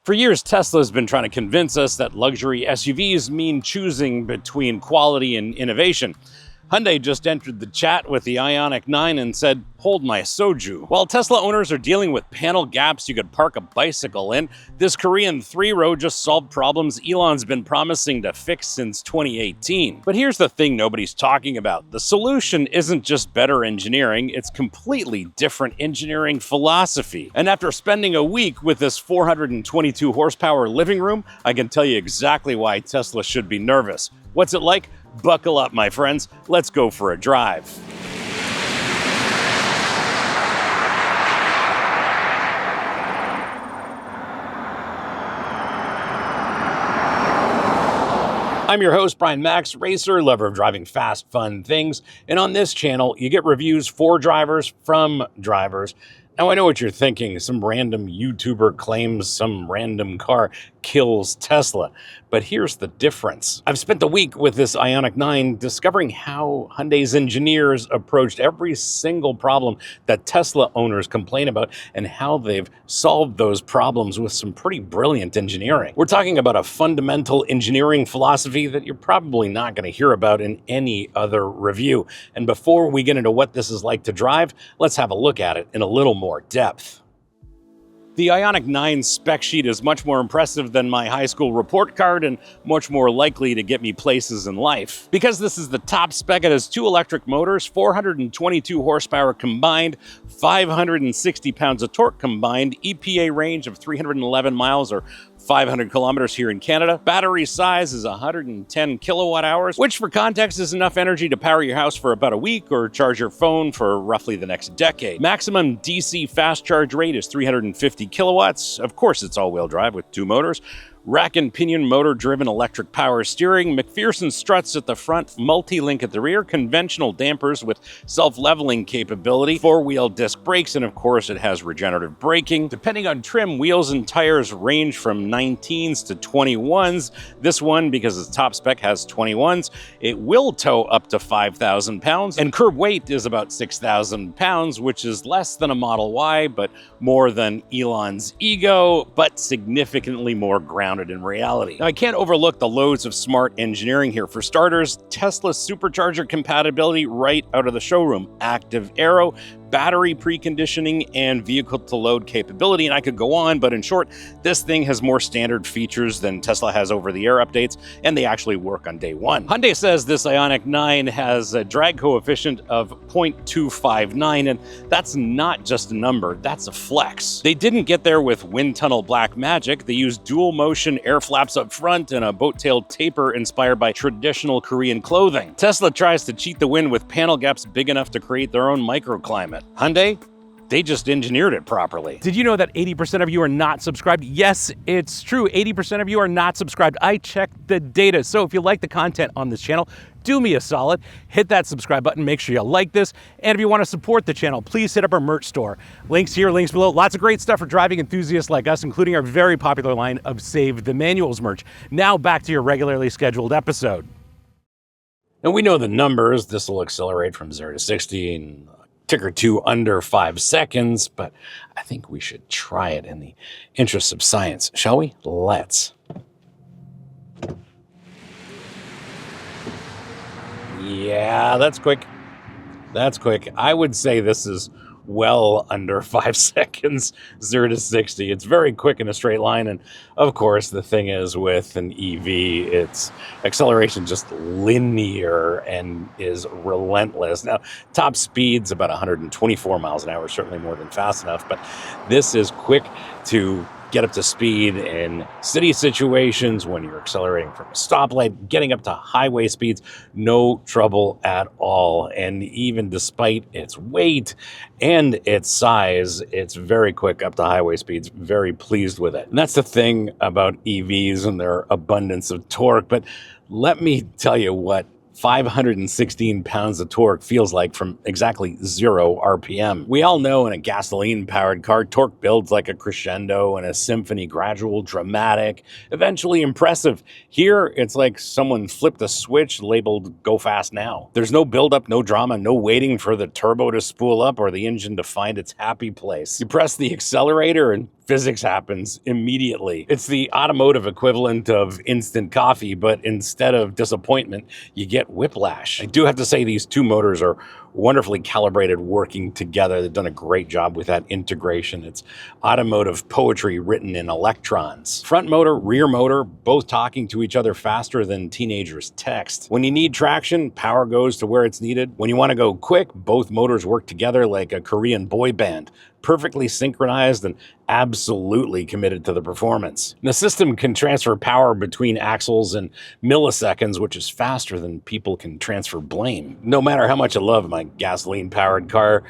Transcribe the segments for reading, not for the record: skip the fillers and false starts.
For years, Tesla has been trying to convince us that luxury SUVs mean choosing between quality and innovation. Hyundai just entered the chat with the IONIQ 9 and said, "Hold my soju." While Tesla owners are dealing with panel gaps you could park a bicycle in, this Korean three-row just solved problems Elon's been promising to fix since 2018. But here's the thing nobody's talking about. The solution isn't just better engineering, it's completely different engineering philosophy. And after spending a week with this 422 horsepower living room, I can tell you exactly why Tesla should be nervous. What's it like? Buckle up, my friends. Let's go for a drive. I'm your host, Brian Makse, racer, lover of driving fast, fun things. And on this channel, you get reviews for drivers from drivers. Now, I know what you're thinking. Some random YouTuber claims some random car kills Tesla. But here's the difference. I've spent the week with this IONIQ 9 discovering how Hyundai's engineers approached every single problem that Tesla owners complain about and how they've solved those problems with some pretty brilliant engineering. We're talking about a fundamental engineering philosophy that you're probably not going to hear about in any other review. And before we get into what this is like to drive, let's have a look at it in a little more depth. The IONIQ 9 spec sheet is much more impressive than my high school report card and much more likely to get me places in life. Because this is the top spec, it has 2 electric motors, 422 horsepower combined, 560 pounds of torque combined, EPA range of 311 miles or 500 kilometers here in Canada. Battery size is 110 kilowatt hours, which for context is enough energy to power your house for about a week or charge your phone for roughly the next decade. Maximum DC fast charge rate is 350 kilowatts. Of course, it's all-wheel drive with 2 motors. Rack and pinion motor-driven electric power steering, McPherson struts at the front, multi-link at the rear, conventional dampers with self-leveling capability, 4-wheel disc brakes, and of course it has regenerative braking. Depending on trim, wheels and tires range from 19s to 21s. This one, because its top spec has 21s, it will tow up to 5,000 pounds, and curb weight is about 6,000 pounds, which is less than a Model Y, but more than Elon's ego, but significantly more grounded in reality. Now, I can't overlook the loads of smart engineering here. For starters, Tesla's supercharger compatibility right out of the showroom, active aero, battery preconditioning, and vehicle-to-load capability, and I could go on, but in short, this thing has more standard features than Tesla has over-the-air updates, and they actually work on day one. Hyundai says this IONIQ 9 has a drag coefficient of 0.259, and that's not just a number, that's a flex. They didn't get there with wind tunnel black magic. They used dual motion air flaps up front and a boat-tailed taper inspired by traditional Korean clothing. Tesla tries to cheat the wind with panel gaps big enough to create their own microclimate. Hyundai, they just engineered it properly. Did you know that 80% of you are not subscribed? Yes, it's true. 80% of you are not subscribed. I checked the data. So if you like the content on this channel, do me a solid, hit that subscribe button, make sure you like this. And if you want to support the channel, please hit up our merch store. Links here, links below. Lots of great stuff for driving enthusiasts like us, including our very popular line of Save the Manuals merch. Now back to your regularly scheduled episode. And we know the numbers. This will accelerate from 0 to 60 in tick or two under 5 seconds, but I think we should try it in the interest of science, shall we? Let's. Yeah, that's quick. That's quick. I would say this is well under 5 seconds, 0 to 60. It's very quick in a straight line. And of course, the thing is with an EV, its acceleration just linear and is relentless. Now, top speed's about 124 miles an hour, certainly more than fast enough, but this is quick to get up to speed in city situations when you're accelerating from a stoplight, getting up to highway speeds, no trouble at all. And even despite its weight and its size, it's very quick up to highway speeds, very pleased with it. And that's the thing about EVs and their abundance of torque. But let me tell you what 516 pounds of torque feels like from exactly 0 RPM. We all know in a gasoline-powered car, torque builds like a crescendo and a symphony, gradual, dramatic, eventually impressive. Here, it's like someone flipped a switch labeled "Go Fast Now." There's no buildup, no drama, no waiting for the turbo to spool up or the engine to find its happy place. You press the accelerator and physics happens immediately. It's the automotive equivalent of instant coffee, but instead of disappointment, you get whiplash. I do have to say these two motors are wonderfully calibrated, working together. They've done a great job with that integration. It's automotive poetry written in electrons. Front motor, rear motor, both talking to each other faster than teenagers text. When you need traction, power goes to where it's needed. When you want to go quick, both motors work together like a Korean boy band, perfectly synchronized and absolutely committed to the performance. The system can transfer power between axles in milliseconds, which is faster than people can transfer blame. No matter how much I love my gasoline-powered car,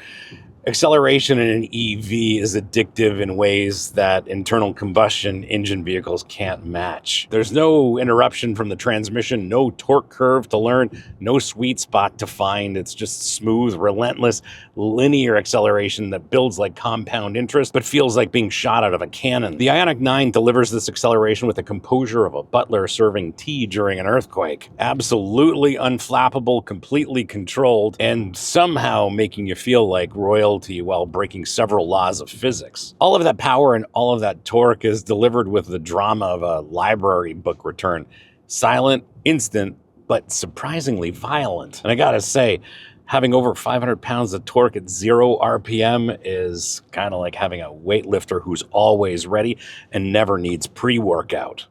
acceleration in an EV is addictive in ways that internal combustion engine vehicles can't match. There's no interruption from the transmission, no torque curve to learn, no sweet spot to find. It's just smooth, relentless, linear acceleration that builds like compound interest, but feels like being shot out of a cannon. The IONIQ 9 delivers this acceleration with the composure of a butler serving tea during an earthquake. Absolutely unflappable, completely controlled, and somehow making you feel like royalty while breaking several laws of physics. All of that power and all of that torque is delivered with the drama of a library book return. Silent, instant, but surprisingly violent. And I gotta say, having over 500 pounds of torque at 0 RPM is kind of like having a weightlifter who's always ready and never needs pre-workout.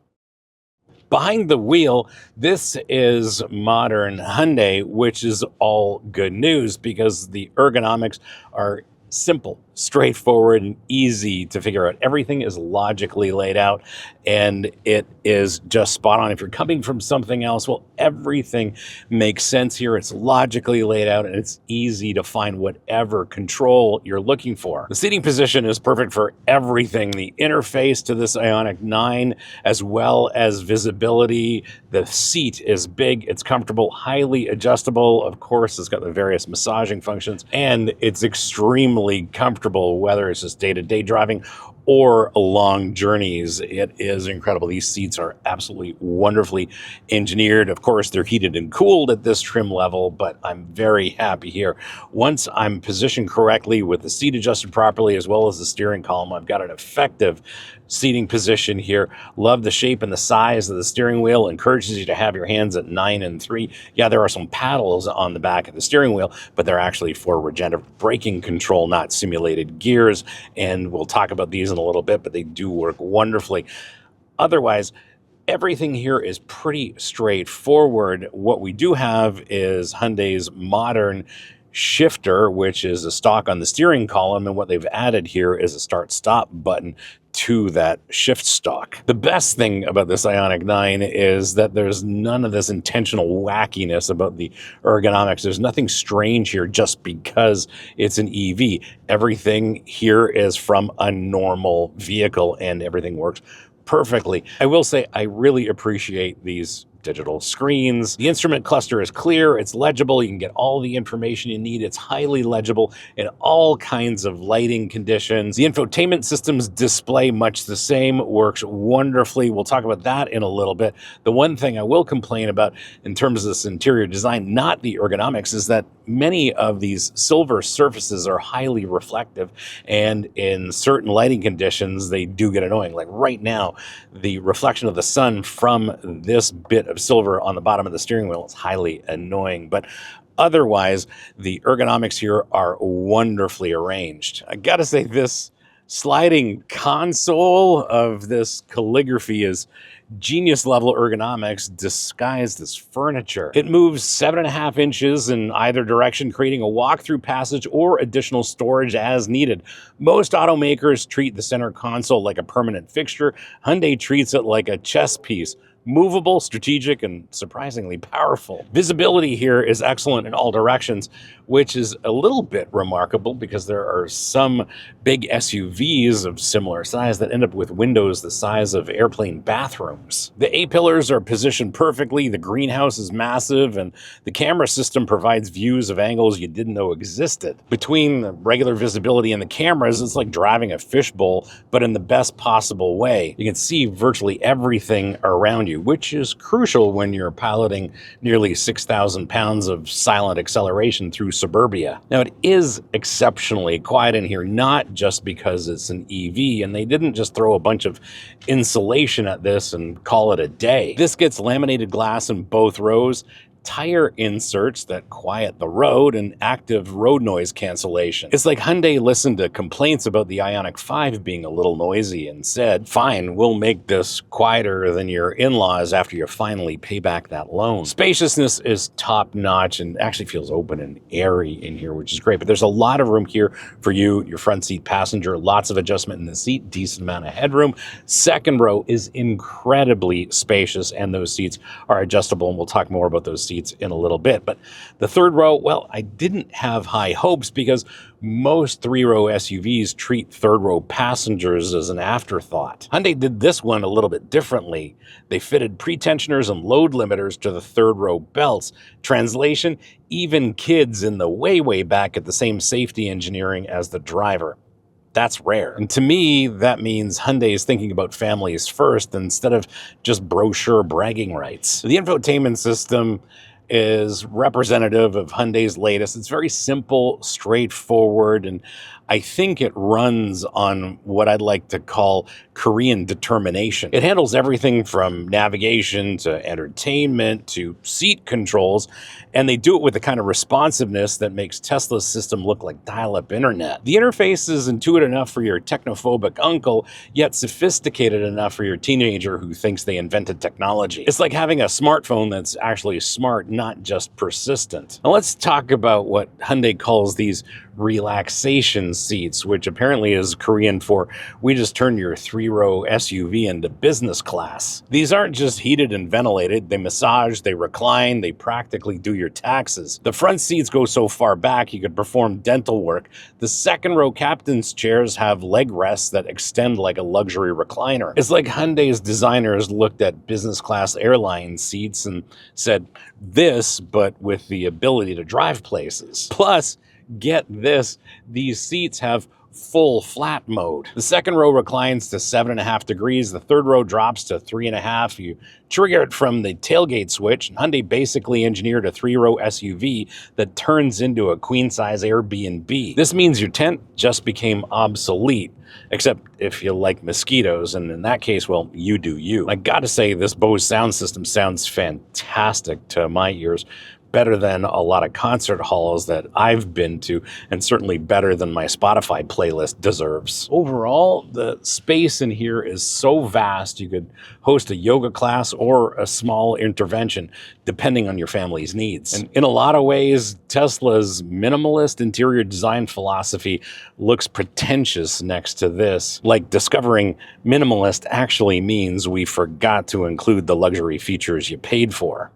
Behind the wheel, this is modern Hyundai, which is all good news because the ergonomics are simple, straightforward, and easy to figure out. Everything is logically laid out, and it is just spot on. If you're coming from something else, well, everything makes sense here. It's logically laid out, and it's easy to find whatever control you're looking for. The seating position is perfect for everything. The interface to this IONIQ 9, as well as visibility. The seat is big, it's comfortable, highly adjustable. Of course, it's got the various massaging functions, and it's extremely comfortable, whether it's just day-to-day driving or long journeys. It is incredible. These seats are absolutely wonderfully engineered. Of course, they're heated and cooled at this trim level, but I'm very happy here. Once I'm positioned correctly with the seat adjusted properly, as well as the steering column, I've got an effective seating position here. Love the shape and the size of the steering wheel. Encourages you to have your hands at 9 and 3. Yeah, there are some paddles on the back of the steering wheel, but they're actually for regenerative braking control, not simulated gears. And we'll talk about these in a little bit, but they do work wonderfully. Otherwise, everything here is pretty straightforward. What we do have is Hyundai's modern shifter, which is a stock on the steering column, and what they've added here is a start-stop button to that shift stock. The best thing about this IONIQ 9 is that there's none of this intentional wackiness about the ergonomics. There's nothing strange here just because it's an EV. Everything here is from a normal vehicle, and everything works perfectly. I will say I really appreciate these digital screens. The instrument cluster is clear, it's legible, you can get all the information you need. It's highly legible in all kinds of lighting conditions. The infotainment system's display, much the same, works wonderfully. We'll talk about that in a little bit. The one thing I will complain about in terms of this interior design, not the ergonomics, is that many of these silver surfaces are highly reflective, and in certain lighting conditions, they do get annoying. Like right now, the reflection of the sun from this bit of silver on the bottom of the steering wheel is highly annoying, but otherwise, the ergonomics here are wonderfully arranged. I gotta say, this sliding console of this Calligraphy is genius level ergonomics disguised as furniture. It moves 7.5 inches in either direction, creating a walk-through passage or additional storage as needed. Most automakers treat the center console like a permanent fixture. Hyundai treats it like a chess piece. Movable, strategic, and surprisingly powerful. Visibility here is excellent in all directions, which is a little bit remarkable because there are some big SUVs of similar size that end up with windows the size of airplane bathrooms. The A-pillars are positioned perfectly, the greenhouse is massive, and the camera system provides views of angles you didn't know existed. Between the regular visibility and the cameras, it's like driving a fishbowl, but in the best possible way. You can see virtually everything around you. you, which is crucial when you're piloting nearly 6,000 pounds of silent acceleration through suburbia. Now, it is exceptionally quiet in here, not just because it's an EV, and they didn't just throw a bunch of insulation at this and call it a day. This gets laminated glass in both rows, tire inserts that quiet the road, and active road noise cancellation. It's like Hyundai listened to complaints about the IONIQ 5 being a little noisy and said, fine, we'll make this quieter than your in-laws after you finally pay back that loan. Spaciousness is top-notch and actually feels open and airy in here, which is great. But there's a lot of room here for you, your front seat passenger, lots of adjustment in the seat, decent amount of headroom. Second row is incredibly spacious, and those seats are adjustable, and we'll talk more about those seats in a little bit. But the third row, well, I didn't have high hopes because most three-row SUVs treat third-row passengers as an afterthought. Hyundai did this one a little bit differently. They fitted pretensioners and load limiters to the third-row belts. Translation, even kids in the way back at the same safety engineering as the driver. That's rare. And to me, that means Hyundai is thinking about families first instead of just brochure bragging rights. The infotainment system is representative of Hyundai's latest. It's very simple, straightforward, and I think it runs on what I'd like to call Korean determination. It handles everything from navigation to entertainment to seat controls, and they do it with the kind of responsiveness that makes Tesla's system look like dial-up internet. The interface is intuitive enough for your technophobic uncle, yet sophisticated enough for your teenager who thinks they invented technology. It's like having a smartphone that's actually smart, not just persistent. Now let's talk about what Hyundai calls these relaxation seats, which apparently is Korean for we just turned your three-row SUV into business class. These aren't just heated and ventilated. They massage, they recline, they practically do your taxes. The front seats go so far back you could perform dental work. The second row captain's chairs have leg rests that extend like a luxury recliner. It's like Hyundai's designers looked at business class airline seats and said, this, but with the ability to drive places. Plus, get this, these seats have full flat mode. The second row reclines to 7.5 degrees. The third row drops to 3.5. You trigger it from the tailgate switch. And Hyundai basically engineered a three-row SUV that turns into a queen-size Airbnb. This means your tent just became obsolete, except if you like mosquitoes, and in that case, well, you do you. I gotta say, this Bose sound system sounds fantastic to my ears. Better than a lot of concert halls that I've been to, and certainly better than my Spotify playlist deserves. Overall, the space in here is so vast you could host a yoga class or a small intervention, depending on your family's needs. And in a lot of ways, Tesla's minimalist interior design philosophy looks pretentious next to this. Like discovering minimalist actually means we forgot to include the luxury features you paid for.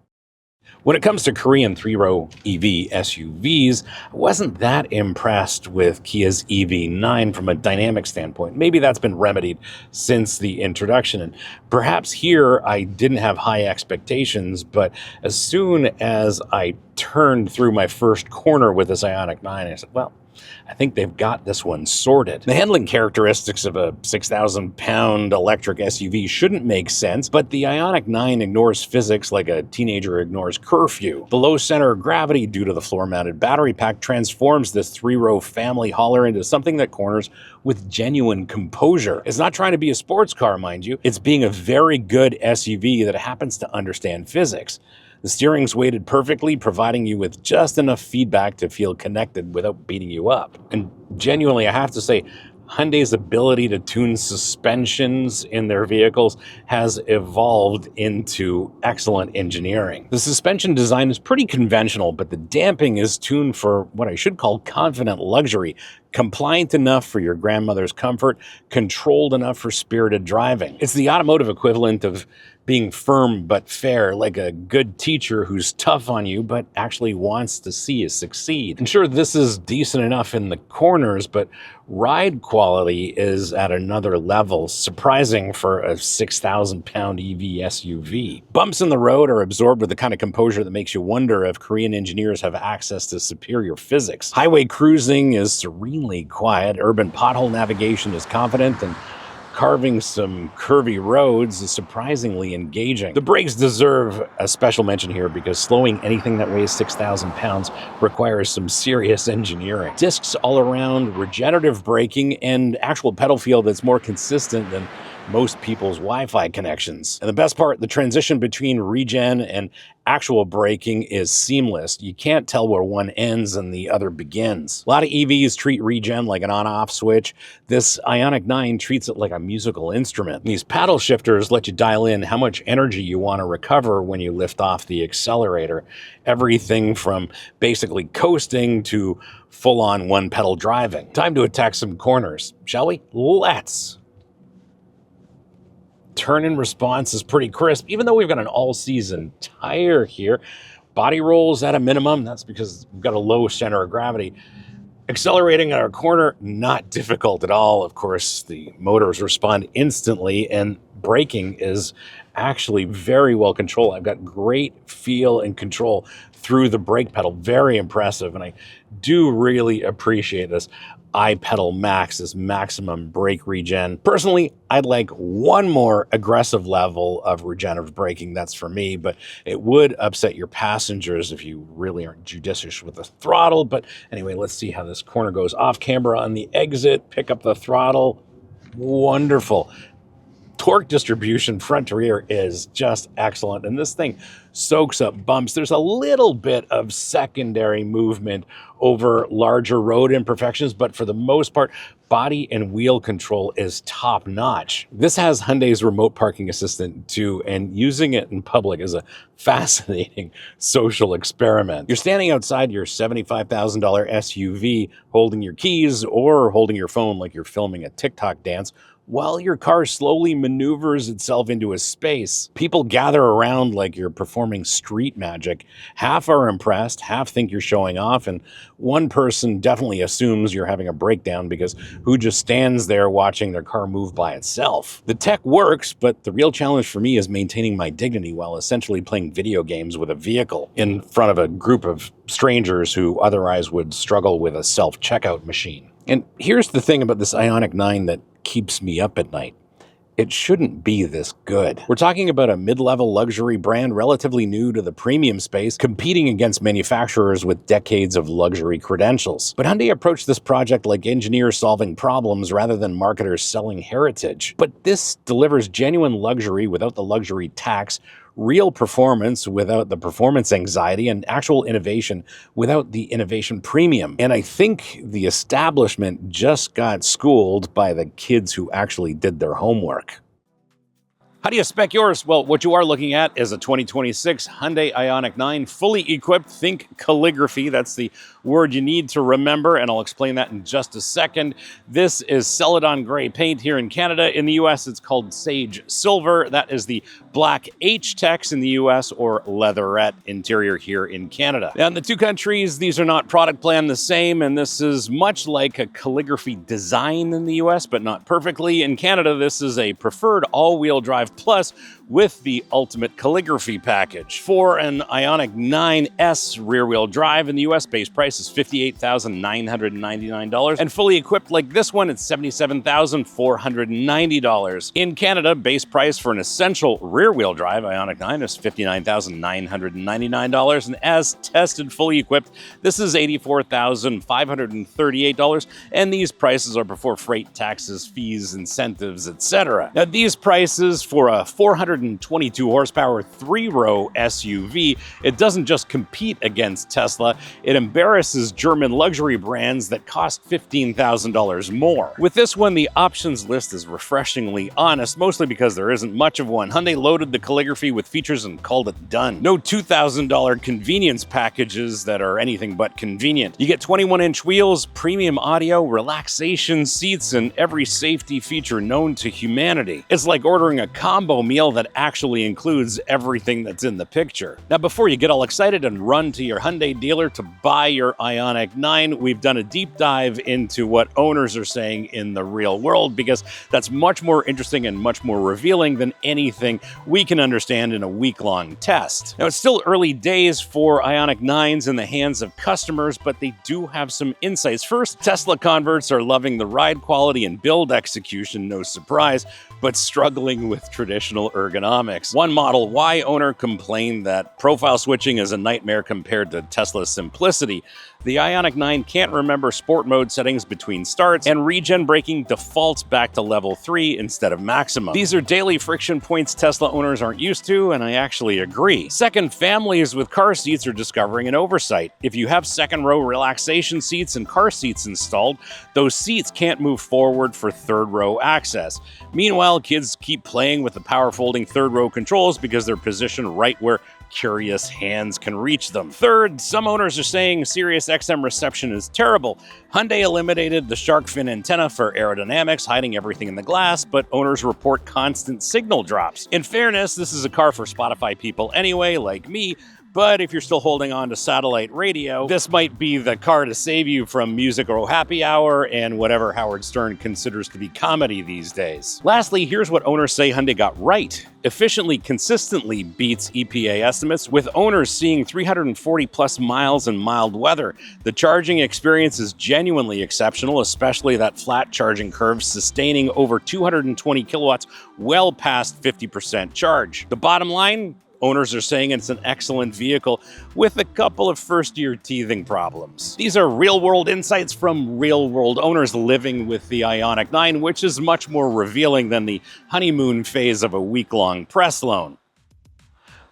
When it comes to Korean three-row EV SUVs, I wasn't that impressed with Kia's EV9 from a dynamic standpoint. Maybe that's been remedied since the introduction, and perhaps here I didn't have high expectations, but as soon as I turned through my first corner with this IONIQ 9, I said, well, I think they've got this one sorted. The handling characteristics of a 6,000-pound electric SUV shouldn't make sense, but the IONIQ 9 ignores physics like a teenager ignores curfew. The low center of gravity due to the floor-mounted battery pack transforms this three-row family hauler into something that corners with genuine composure. It's not trying to be a sports car, mind you. It's being a very good SUV that happens to understand physics. The steering's weighted perfectly, providing you with just enough feedback to feel connected without beating you up. And genuinely, I have to say, Hyundai's ability to tune suspensions in their vehicles has evolved into excellent engineering. The suspension design is pretty conventional, but the damping is tuned for what I should call confident luxury, compliant enough for your grandmother's comfort, controlled enough for spirited driving. It's the automotive equivalent of being firm but fair, like a good teacher who's tough on you but actually wants to see you succeed. And sure, this is decent enough in the corners, but ride quality is at another level, surprising for a 6,000-pound EV SUV. Bumps in the road are absorbed with the kind of composure that makes you wonder if Korean engineers have access to superior physics. Highway cruising is serenely quiet, urban pothole navigation is confident, and carving some curvy roads is surprisingly engaging. The brakes deserve a special mention here because slowing anything that weighs 6,000 pounds requires some serious engineering. Discs all around, regenerative braking, and actual pedal feel that's more consistent than most people's Wi-Fi connections. And the best part, the transition between regen and actual braking is seamless. You can't tell where one ends and the other begins. A lot of EVs treat regen like an on-off switch. This IONIQ 9 treats it like a musical instrument. These paddle shifters let you dial in how much energy you want to recover when you lift off the accelerator. Everything from basically coasting to full-on one-pedal driving. Time to attack some corners, shall we? Let's! Turn-in response is pretty crisp, even though we've got an all-season tire here. Body rolls at a minimum. That's because we've got a low center of gravity. Accelerating at our corner, not difficult at all. Of course, the motors respond instantly, and braking is actually very well controlled. I've got great feel and control through the brake pedal. Very impressive, and I do really appreciate this iPedal Max, this maximum brake regen. Personally, I'd like one more aggressive level of regenerative braking. That's for me, but it would upset your passengers if you really aren't judicious with the throttle. But anyway, let's see how this corner goes. Off camera on the exit, pick up the throttle. Wonderful. Torque distribution front to rear is just excellent, and this thing soaks up bumps. There's a little bit of secondary movement over larger road imperfections, but for the most part, body and wheel control is top notch. This has Hyundai's remote parking assistant too, and using it in public is a fascinating social experiment. You're standing outside your $75,000 SUV holding your keys or holding your phone like you're filming a TikTok dance, while your car slowly maneuvers itself into a space. People gather around like you're performing street magic. Half are impressed, half think you're showing off, and one person definitely assumes you're having a breakdown because who just stands there watching their car move by itself? The tech works, but the real challenge for me is maintaining my dignity while essentially playing video games with a vehicle in front of a group of strangers who otherwise would struggle with a self-checkout machine. And here's the thing about this IONIQ 9 that keeps me up at night. It shouldn't be this good. We're talking about a mid-level luxury brand relatively new to the premium space, competing against manufacturers with decades of luxury credentials. But Hyundai approached this project like engineers solving problems rather than marketers selling heritage. But this delivers genuine luxury without the luxury tax, real performance without the performance anxiety, and actual innovation without the innovation premium. And I think the establishment just got schooled by the kids who actually did their homework. How do you spec yours? Well, what you are looking at is a 2026 Hyundai IONIQ 9 fully equipped. Think calligraphy. That's the word you need to remember, and I'll explain that in just a second. This is Celadon gray paint here in Canada. In the US, it's called Sage Silver. That is the black H-Tex in the US, or leatherette interior here in Canada. Now, in the two countries, these are not product planned the same, and this is much like a calligraphy design in the US, but not perfectly. In Canada, this is a preferred all-wheel drive Plus with the ultimate calligraphy package. For an IONIQ 9S rear-wheel drive in the US, base price is $58,999, and fully equipped like this one, it's $77,490. In Canada, base price for an essential rear-wheel drive IONIQ 9 is $59,999, and as tested fully equipped, this is $84,538, and these prices are before freight, taxes, fees, incentives, etc. Now, these prices for a 422 horsepower three-row SUV, it doesn't just compete against Tesla, it embarrasses German luxury brands that cost $15,000 more. With this one, the options list is refreshingly honest, mostly because there isn't much of one. Hyundai loaded the calligraphy with features and called it done. No $2,000 convenience packages that are anything but convenient. You get 21-inch wheels, premium audio, relaxation seats, and every safety feature known to humanity. It's like ordering a combo meal that actually includes everything that's in the picture. Now, before you get all excited and run to your Hyundai dealer to buy your IONIQ 9, we've done a deep dive into what owners are saying in the real world, because that's much more interesting and much more revealing than anything we can understand in a week-long test. Now, it's still early days for IONIQ 9s in the hands of customers, but they do have some insights. First, Tesla converts are loving the ride quality and build execution, no surprise, but struggling with traditional ergonomics. One Model Y owner complained that profile switching is a nightmare compared to Tesla's simplicity. The IONIQ 9 can't remember sport mode settings between starts, and regen braking defaults back to level 3 instead of maximum. These are daily friction points Tesla owners aren't used to, and I actually agree. Second, families with car seats are discovering an oversight. If you have second-row relaxation seats and car seats installed, those seats can't move forward for third-row access. Meanwhile, kids keep playing with the power-folding third-row controls because they're positioned right where curious hands can reach them. Third, some owners are saying Sirius XM reception is terrible. Hyundai eliminated the shark fin antenna for aerodynamics, hiding everything in the glass, but owners report constant signal drops. In fairness, this is a car for Spotify people anyway, like me, but if you're still holding on to satellite radio, this might be the car to save you from Music Row Happy Hour and whatever Howard Stern considers to be comedy these days. Lastly, here's what owners say Hyundai got right. Efficiently, consistently beats EPA estimates, with owners seeing 340 plus miles in mild weather. The charging experience is genuinely exceptional, especially that flat charging curve sustaining over 220 kilowatts well past 50% charge. The bottom line? Owners are saying it's an excellent vehicle with a couple of first-year teething problems. These are real-world insights from real-world owners living with the IONIQ 9, which is much more revealing than the honeymoon phase of a week-long press loan.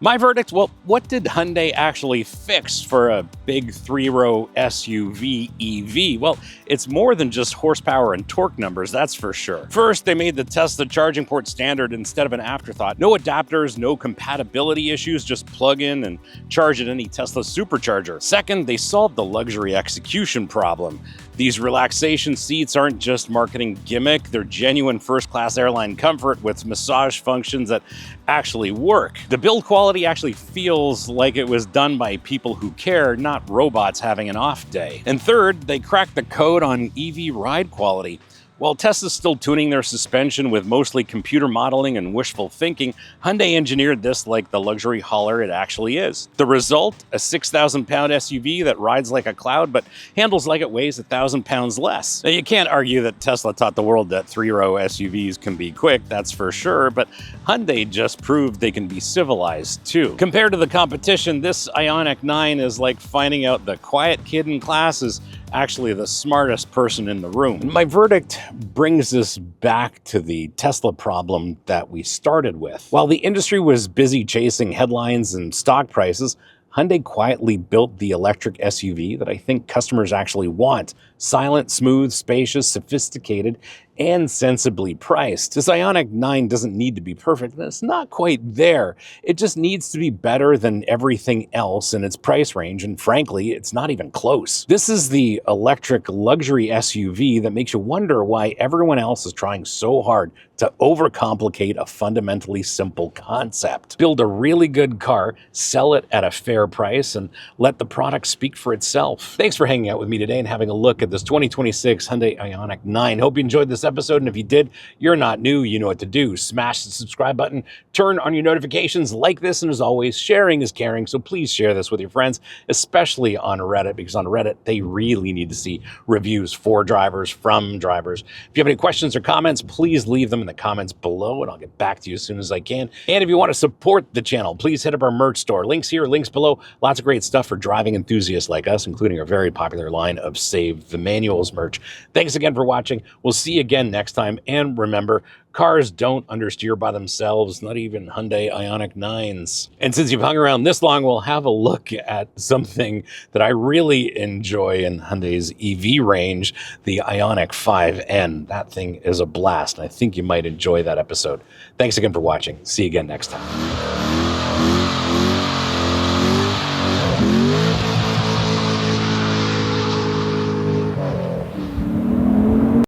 My verdict? Well, what did Hyundai actually fix for a big three-row SUV EV? Well, it's more than just horsepower and torque numbers, that's for sure. First, they made the Tesla charging port standard instead of an afterthought. No adapters, no compatibility issues, just plug in and charge at any Tesla supercharger. Second, they solved the luxury execution problem. These relaxation seats aren't just marketing gimmick, they're genuine first-class airline comfort with massage functions that actually work. The build quality actually feels like it was done by people who care, not robots having an off day. And third, they cracked the code on EV ride quality. While Tesla's still tuning their suspension with mostly computer modeling and wishful thinking, Hyundai engineered this like the luxury hauler it actually is. The result? A 6,000-pound SUV that rides like a cloud but handles like it weighs 1,000 pounds less. Now, you can't argue that Tesla taught the world that three-row SUVs can be quick, that's for sure, but Hyundai just proved they can be civilized too. Compared to the competition, this IONIQ 9 is like finding out the quiet kid in class is actually the smartest person in the room. My verdict brings us back to the Tesla problem that we started with. While the industry was busy chasing headlines and stock prices, Hyundai quietly built the electric SUV that I think customers actually want. Silent, smooth, spacious, sophisticated, and sensibly priced. This IONIQ 9 doesn't need to be perfect, and it's not quite there. It just needs to be better than everything else in its price range, and frankly, it's not even close. This is the electric luxury SUV that makes you wonder why everyone else is trying so hard to overcomplicate a fundamentally simple concept. Build a really good car, sell it at a fair price, and let the product speak for itself. Thanks for hanging out with me today and having a look at this 2026 Hyundai IONIQ 9. Hope you enjoyed this episode, and if you did, you're not new, you know what to do. Smash the subscribe button, turn on your notifications, like this, and as always, sharing is caring, so please share this with your friends, especially on Reddit, because on Reddit, they really need to see reviews for drivers, from drivers. If you have any questions or comments, please leave them in the comments below, and I'll get back to you as soon as I can. And if you want to support the channel, please hit up our merch store. Links here, links below. Lots of great stuff for driving enthusiasts like us, including our very popular line of Save the Manuals merch. Thanks again for watching. We'll see you again next time. And remember, cars don't understeer by themselves, not even Hyundai IONIQ 9s. And since you've hung around this long, we'll have a look at something that I really enjoy in Hyundai's EV range, the IONIQ 5N. That thing is a blast, and I think you might enjoy that episode. Thanks again for watching. See you again next time.